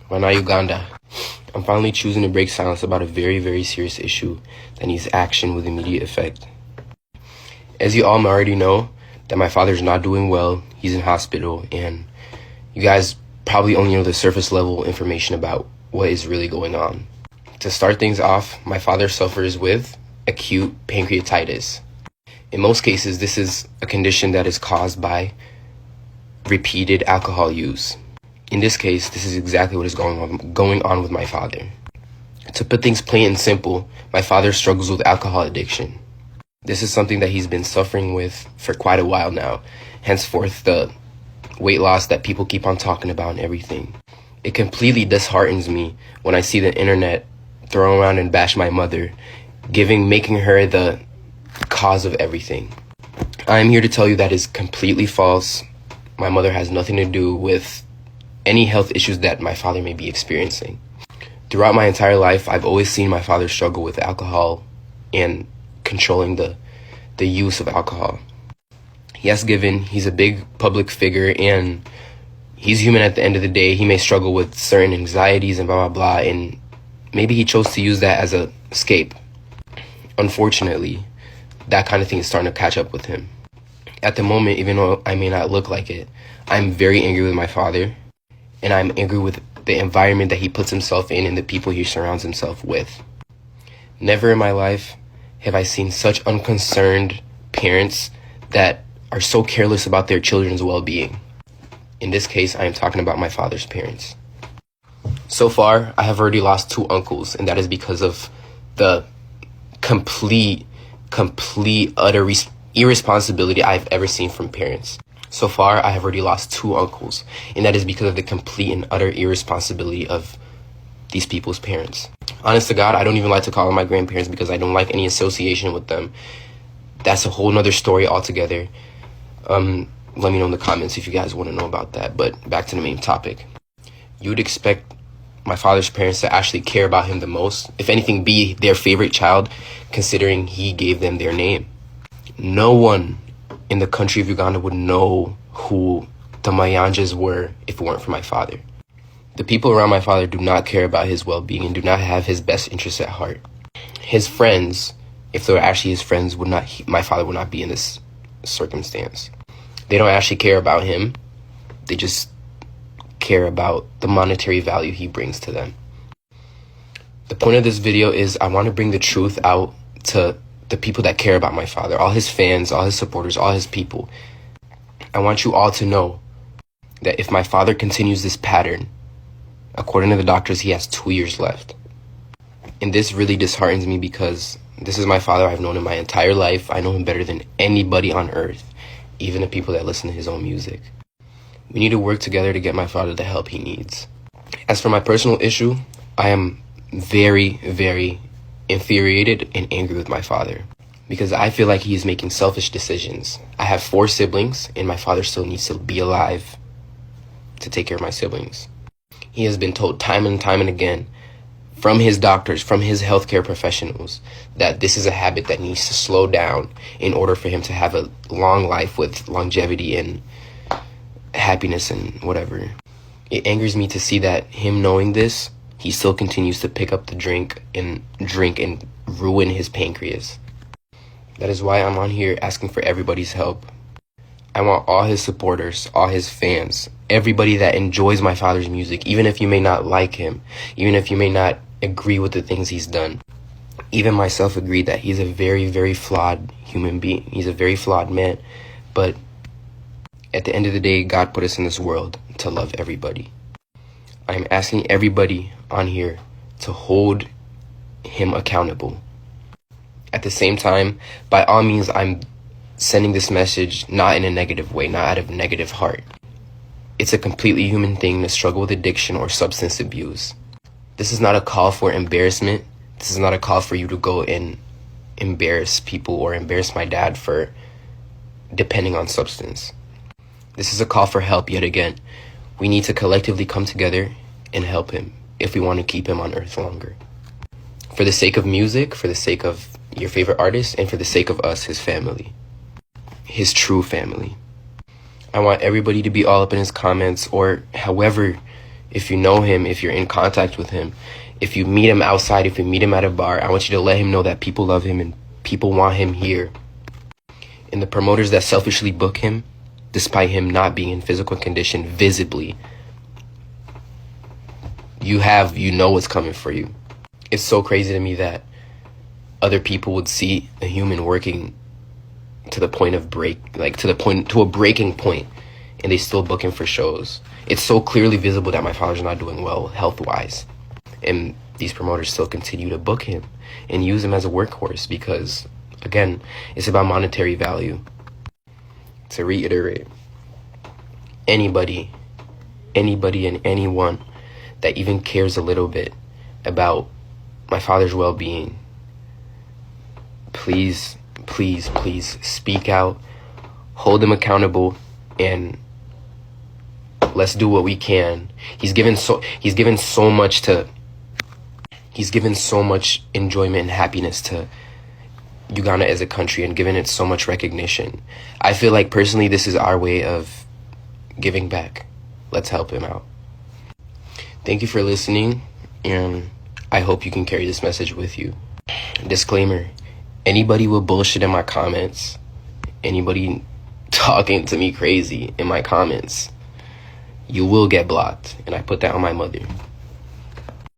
Wana Uganda. I'm finally choosing to break silence about a very, very serious issue that needs action with immediate effect. As you all already know, that my father's not doing well, he's in hospital, and you guys probably only know the surface level information about what is really going on. To start things off, my father suffers with acute pancreatitis. In most cases, this is a condition that is caused by repeated alcohol use. In this case, this is exactly what is going on with my father. To put things plain and simple, my father struggles with alcohol addiction. This is something that he's been suffering with for quite a while now, henceforth the weight loss that people keep on talking about and everything. It completely disheartens me when I see the internet throw around and bash my mother, making her the cause of everything. I'm here to tell you that is completely false. My mother has nothing to do with any health issues that my father may be experiencing. Throughout my entire life, I've always seen my father struggle with alcohol and controlling the use of alcohol. Yes, given he's a big public figure and he's human at the end of the day, he may struggle with certain anxieties and blah, blah, blah, and maybe he chose to use that as an escape. Unfortunately, that kind of thing is starting to catch up with him. At the moment, even though I may not look like it, I'm very angry with my father, and I'm angry with the environment that he puts himself in and the people he surrounds himself with. Never in my life have I seen such unconcerned parents that are so careless about their children's well-being. In this case, I am talking about my father's parents. So far, I have already lost 2 uncles, and that is because of the complete, utter irresponsibility I've ever seen from parents. So far, I have already lost 2 uncles, and that is because of the complete and utter irresponsibility of these people's parents. Honest to God, I don't even like to call them my grandparents because I don't like any association with them. That's a whole nother story altogether. Let me know in the comments if you guys want to know about that. But back to the main topic. You would expect my father's parents to actually care about him the most, if anything, be their favorite child, considering he gave them their name. No one in the country of Uganda would know who the Mayanjas were if it weren't for my father. The people around my father do not care about his well-being and do not have his best interests at heart. His friends, if they were actually his friends, my father would not be in this circumstance. They don't actually care about him. They just care about the monetary value he brings to them. The point of this video is I want to bring the truth out to the people that care about my father, all his fans, all his supporters, all his people. I want you all to know that if my father continues this pattern, according to the doctors, he has 2 years left. And this really disheartens me because this is my father I've known in my entire life. I know him better than anybody on earth, even the people that listen to his own music. We need to work together to get my father the help he needs. As for my personal issue, I am very, very infuriated and angry with my father because I feel like he is making selfish decisions. I have 4 siblings and my father still needs to be alive to take care of my siblings. He has been told time and time and again from his doctors, from his healthcare professionals, that this is a habit that needs to slow down in order for him to have a long life with longevity and happiness and whatever. It angers me to see that him knowing this, he still continues to pick up the drink and ruin his pancreas. That is why I'm on here asking for everybody's help. I want all his supporters, all his fans, everybody that enjoys my father's music, even if you may not like him, even if you may not agree with the things he's done. Even myself agreed that he's a very, very flawed human being. He's a very flawed man. But at the end of the day, God put us in this world to love everybody. I'm asking everybody on here to hold him accountable. At the same time, by all means, I'm sending this message not in a negative way, not out of negative heart. It's a completely human thing to struggle with addiction or substance abuse. This is not a call for embarrassment. This is not a call for you to go and embarrass people or embarrass my dad for depending on substance. This is a call for help yet again. We need to collectively come together and help him if we want to keep him on earth longer. For the sake of music, for the sake of your favorite artist, and for the sake of us, his family. His true family. I want everybody to be all up in his comments, or however if you know him, if you're in contact with him, if you meet him outside, if you meet him at a bar, I want you to let him know that people love him and people want him here. And the promoters that selfishly book him, despite him not being in physical condition visibly, you know what's coming for you. It's so crazy to me that other people would see a human working to the point of to a breaking point, and they still book him for shows. It's so clearly visible that my father's not doing well health-wise, and these promoters still continue to book him and use him as a workhorse because, again, it's about monetary value. To reiterate, anybody and anyone that even cares a little bit about my father's well-being, please speak out, hold him accountable, and let's do what we can. He's given so much enjoyment and happiness to Uganda as a country and given it so much recognition. I feel like personally this is our way of giving back. Let's help him out. Thank you for listening, and I hope you can carry this message with you. Disclaimer: anybody with bullshit in my comments, anybody talking to me crazy in my comments, you will get blocked, and I put that on my mother.